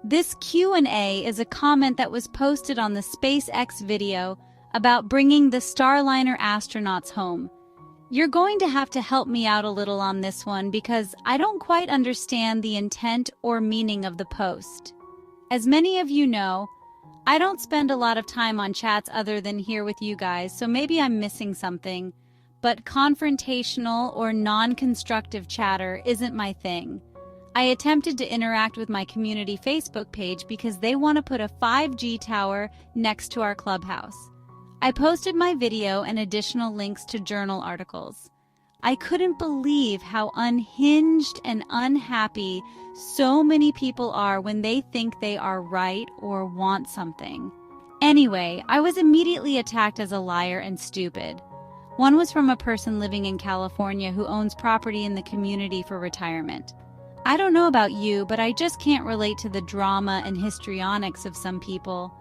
This Q&A is a comment that was posted on the SpaceX video about bringing the Starliner astronauts home. You're going to have to help me out a little on this one because I don't quite understand the intent or meaning of the post. As many of you know, I don't spend a lot of time on chats other than here with you guys, so maybe I'm missing something, but confrontational or non-constructive chatter isn't my thing. I attempted to interact with my community Facebook page because they want to put a 5G tower next to our clubhouse. I posted my video and additional links to journal articles. I couldn't believe how unhinged and unhappy so many people are when they think they are right or want something. Anyway, I was immediately attacked as a liar and stupid. One was from a person living in California who owns property in the community for retirement. I don't know about you, but I just can't relate to the drama and histrionics of some people.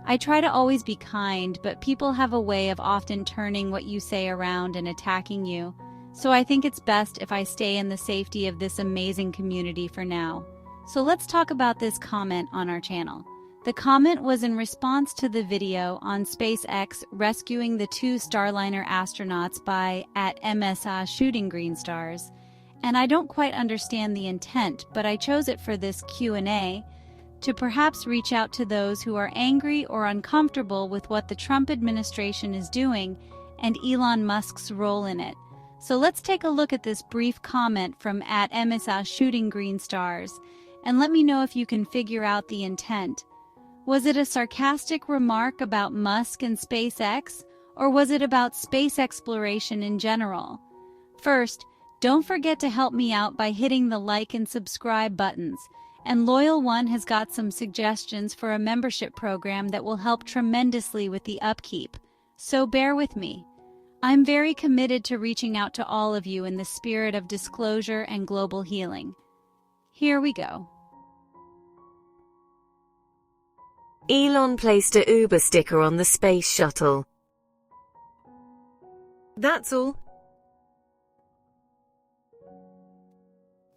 I try to always be kind, but people have a way of often turning what you say around and attacking you. So I think it's best if I stay in the safety of this amazing community for now. So let's talk about this comment on our channel. The comment was in response to the video on SpaceX rescuing the 2 Starliner astronauts by @MSA shooting green stars. And I don't quite understand the intent, but I chose it for this Q&A to perhaps reach out to those who are angry or uncomfortable with what the Trump administration is doing and Elon Musk's role in it. So let's take a look at this brief comment from @MSA shooting green stars, and let me know if you can figure out the intent. Was it a sarcastic remark about Musk and SpaceX, or was it about space exploration in general? First, don't forget to help me out by hitting the like and subscribe buttons. And Loyal One has got some suggestions for a membership program that will help tremendously with the upkeep. So bear with me. I'm very committed to reaching out to all of you in the spirit of disclosure and global healing. Here we go. Elon placed a Uber sticker on the space shuttle. That's all.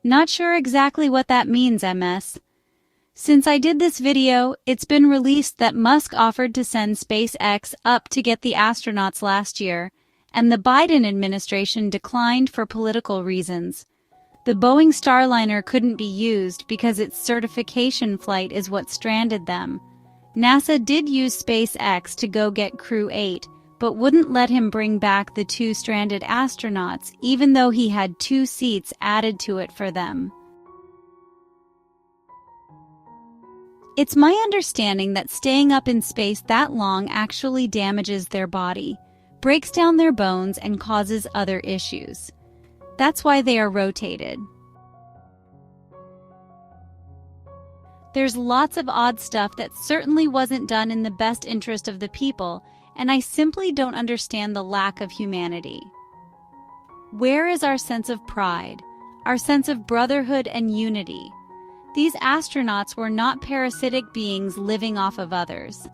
Not sure exactly what that means, MS. Since I did this video, it's been released that Musk offered to send SpaceX up to get the astronauts last year, and the Biden administration declined for political reasons. The Boeing Starliner couldn't be used because its certification flight is what stranded them. NASA did use SpaceX to go get Crew 8, but wouldn't let him bring back the 2 stranded astronauts, even though he had 2 seats added to it for them. It's my understanding that staying up in space that long actually damages their body, breaks down their bones, and causes other issues. That's why they are rotated. There's lots of odd stuff that certainly wasn't done in the best interest of the people, and I simply don't understand the lack of humanity. Where is our sense of pride, our sense of brotherhood and unity? These astronauts were not parasitic beings living off of others.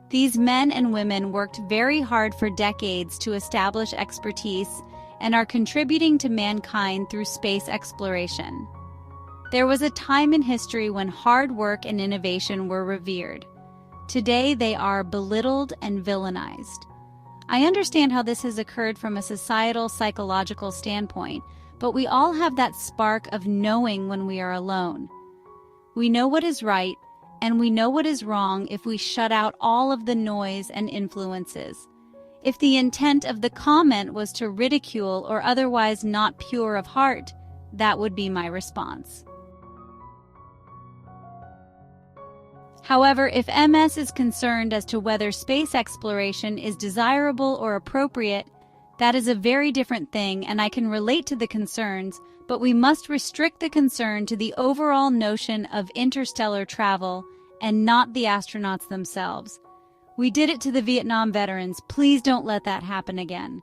These men and women worked very hard for decades to establish expertise and are contributing to mankind through space exploration. There was a time in history when hard work and innovation were revered. Today they are belittled and villainized. I understand how this has occurred from a societal psychological standpoint, but we all have that spark of knowing when we are alone. We know what is right, and we know what is wrong if we shut out all of the noise and influences. If the intent of the comment was to ridicule or otherwise not pure of heart, that would be my response. However, if MS is concerned as to whether space exploration is desirable or appropriate, that is a very different thing, and I can relate to the concerns, but we must restrict the concern to the overall notion of interstellar travel and not the astronauts themselves. We did it to the Vietnam veterans. Please don't let that happen again.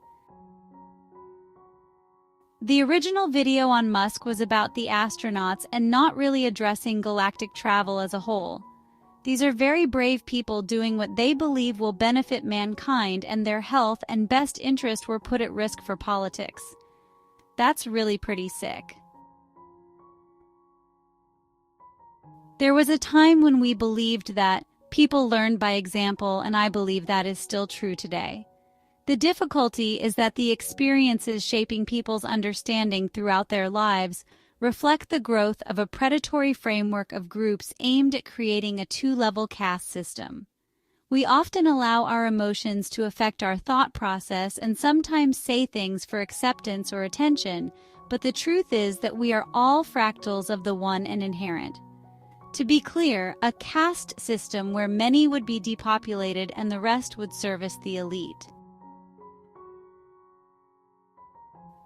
The original video on Musk was about the astronauts and not really addressing galactic travel as a whole. These are very brave people doing what they believe will benefit mankind, and their health and best interest were put at risk for politics. That's really pretty sick. There was a time when we believed that people learned by example, and I believe that is still true today. The difficulty is that the experiences shaping people's understanding throughout their lives reflect the growth of a predatory framework of groups aimed at creating a two-level caste system. We often allow our emotions to affect our thought process and sometimes say things for acceptance or attention, but the truth is that we are all fractals of the one and inherent. To be clear, a caste system where many would be depopulated and the rest would service the elite.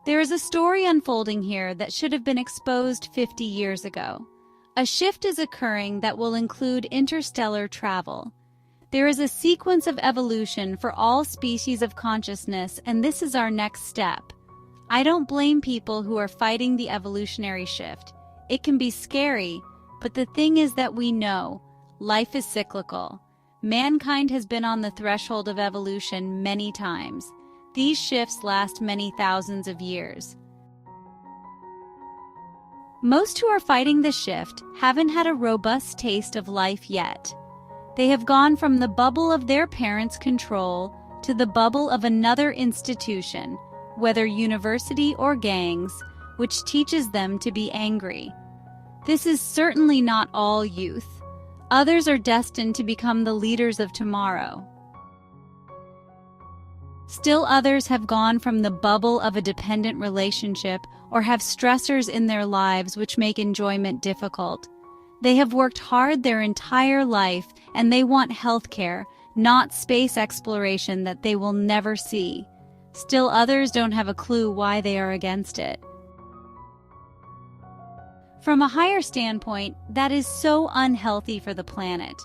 There is a story unfolding here that should have been exposed 50 years ago. A shift is occurring that will include interstellar travel. There is a sequence of evolution for all species of consciousness, and this is our next step. I don't blame people who are fighting the evolutionary shift. It can be scary, but the thing is that we know life is cyclical. Mankind has been on the threshold of evolution many times. These shifts last many thousands of years. Most who are fighting the shift haven't had a robust taste of life yet. They have gone from the bubble of their parents' control to the bubble of another institution, whether university or gangs, which teaches them to be angry. This is certainly not all youth. Others are destined to become the leaders of tomorrow. Still others have gone from the bubble of a dependent relationship or have stressors in their lives which make enjoyment difficult. They have worked hard their entire life and they want healthcare, not space exploration that they will never see. Still others don't have a clue why they are against it. From a higher standpoint, that is so unhealthy for the planet.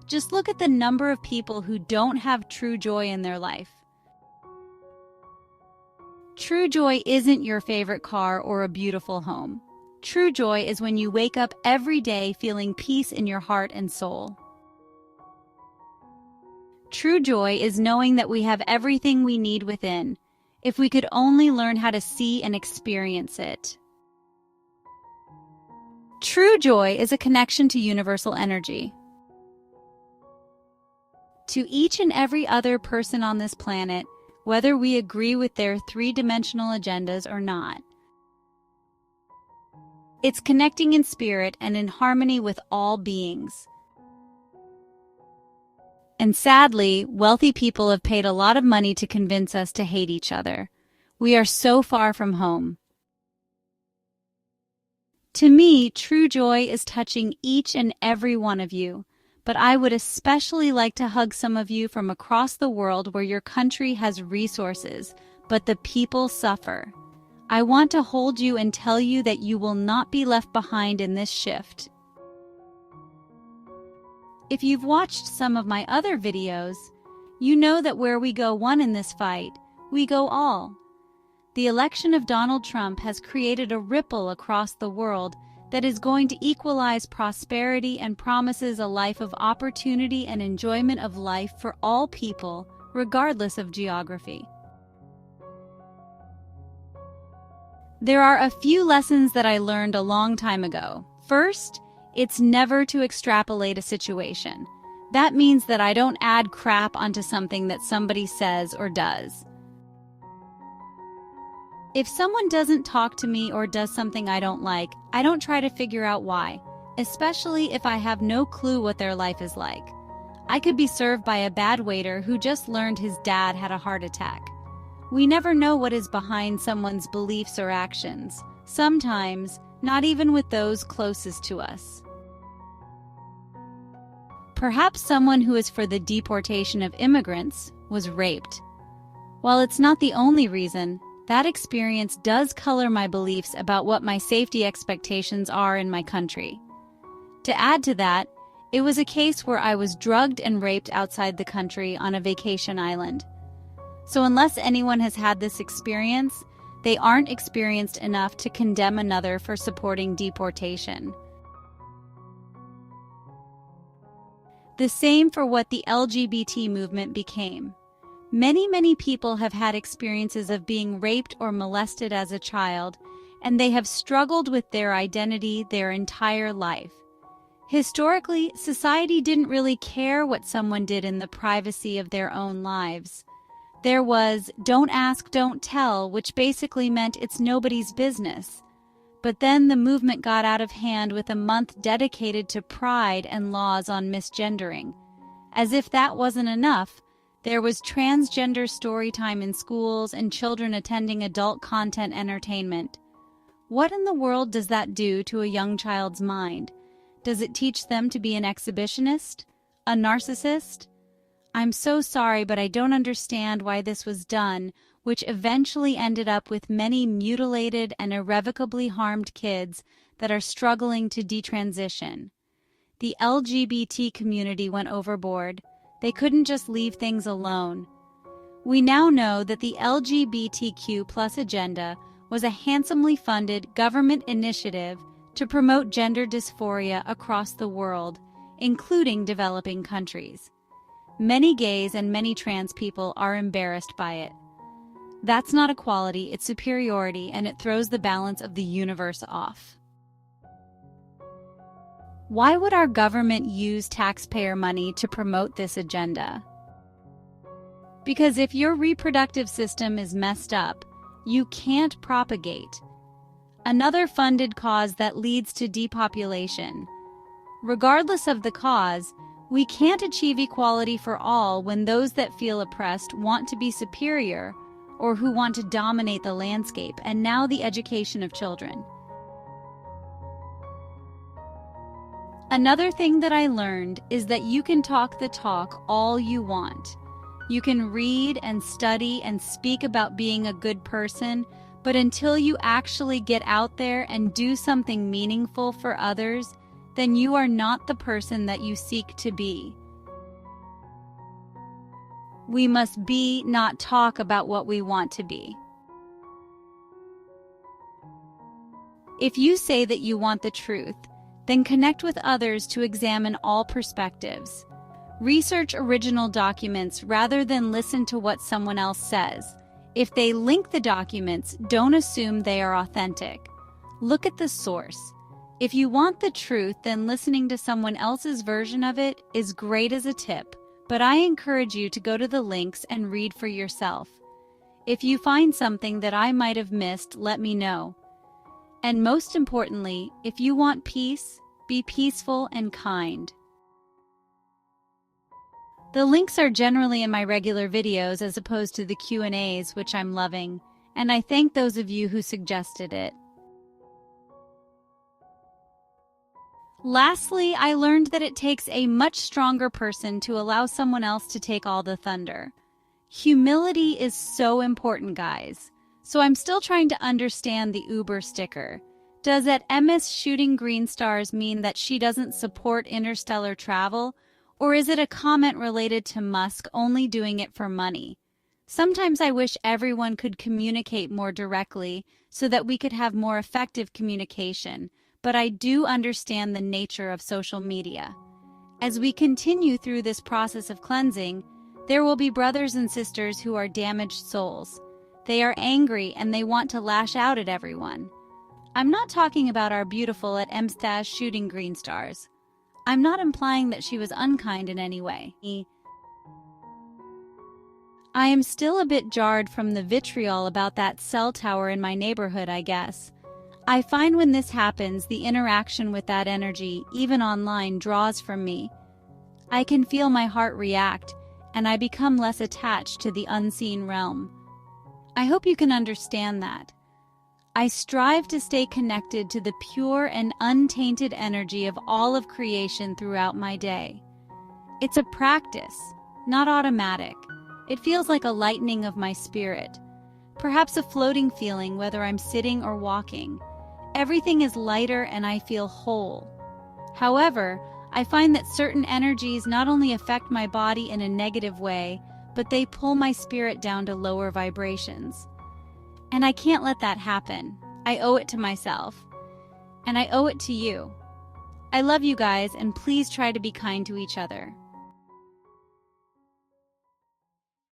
Just look at the number of people who don't have true joy in their life. True joy isn't your favorite car or a beautiful home. True joy is when you wake up every day feeling peace in your heart and soul. True joy is knowing that we have everything we need within, if we could only learn how to see and experience it. True joy is a connection to universal energy. To each and every other person on this planet, whether we agree with their three-dimensional agendas or not. It's connecting in spirit and in harmony with all beings. And sadly, wealthy people have paid a lot of money to convince us to hate each other. We are so far from home. To me, true joy is touching each and every one of you. But I would especially like to hug some of you from across the world where your country has resources, but the people suffer. I want to hold you and tell you that you will not be left behind in this shift. If you've watched some of my other videos, you know that where we go one in this fight, we go all. The election of Donald Trump has created a ripple across the world that is going to equalize prosperity and promises a life of opportunity and enjoyment of life for all people, regardless of geography. There are a few lessons that I learned a long time ago. First, it's never to extrapolate a situation. That means that I don't add crap onto something that somebody says or does. If someone doesn't talk to me or does something I don't like, I don't try to figure out why, especially if I have no clue what their life is like. I could be served by a bad waiter who just learned his dad had a heart attack. We never know what is behind someone's beliefs or actions, sometimes not even with those closest to us. Perhaps someone who is for the deportation of immigrants was raped. While it's not the only reason, that experience does color my beliefs about what my safety expectations are in my country. To add to that, it was a case where I was drugged and raped outside the country on a vacation island. So unless anyone has had this experience, they aren't experienced enough to condemn another for supporting deportation. The same for what the LGBT movement became. Many people have had experiences of being raped or molested as a child, and they have struggled with their identity their entire life. Historically, society didn't really care what someone did in the privacy of their own lives. There was "don't ask, don't tell," which basically meant it's nobody's business. But then the movement got out of hand with a month dedicated to pride and laws on misgendering. As if that wasn't enough, there was transgender story time in schools and children attending adult content entertainment. What in the world does that do to a young child's mind? Does it teach them to be an exhibitionist? A narcissist? I'm so sorry, but I don't understand why this was done, which eventually ended up with many mutilated and irrevocably harmed kids that are struggling to detransition. The LGBT community went overboard. They couldn't just leave things alone. We now know that the LGBTQ+ agenda was a handsomely funded government initiative to promote gender dysphoria across the world, including developing countries. Many gays and many trans people are embarrassed by it. That's not equality, it's superiority, and it throws the balance of the universe off. Why would our government use taxpayer money to promote this agenda? Because if your reproductive system is messed up, you can't propagate. Another funded cause that leads to depopulation. Regardless of the cause, we can't achieve equality for all when those that feel oppressed want to be superior or who want to dominate the landscape, and now the education of children. Another thing that I learned is that you can talk the talk all you want. You can read and study and speak about being a good person, but until you actually get out there and do something meaningful for others, then you are not the person that you seek to be. We must be, not talk about what we want to be. If you say that you want the truth, then connect with others to examine all perspectives. Research original documents rather than listen to what someone else says. If they link the documents, don't assume they are authentic. Look at the source. If you want the truth, then listening to someone else's version of it is great as a tip, but I encourage you to go to the links and read for yourself. If you find something that I might have missed, let me know. And most importantly, if you want peace, be peaceful and kind. The links are generally in my regular videos as opposed to the Q&As, which I'm loving, and I thank those of you who suggested it. Lastly, I learned that it takes a much stronger person to allow someone else to take all the thunder. Humility is so important, guys. So I'm still trying to understand the Uber sticker. Does at MS shooting green stars mean that she doesn't support interstellar travel? Or is it a comment related to Musk only doing it for money? Sometimes I wish everyone could communicate more directly so that we could have more effective communication, but I do understand the nature of social media. As we continue through this process of cleansing, there will be brothers and sisters who are damaged souls. They are angry and they want to lash out at everyone. I'm not talking about our beautiful at MSTAS shooting green stars. I'm not implying that she was unkind in any way. I am still a bit jarred from the vitriol about that cell tower in my neighborhood, I guess. I find when this happens, the interaction with that energy, even online, draws from me. I can feel my heart react, and I become less attached to the unseen realm. I hope you can understand that. I strive to stay connected to the pure and untainted energy of all of creation throughout my day. It's a practice, not automatic. It feels like a lightening of my spirit, perhaps a floating feeling whether I'm sitting or walking. Everything is lighter and I feel whole. However, I find that certain energies not only affect my body in a negative way, but they pull my spirit down to lower vibrations. And I can't let that happen. I owe it to myself. And I owe it to you. I love you guys, and please try to be kind to each other.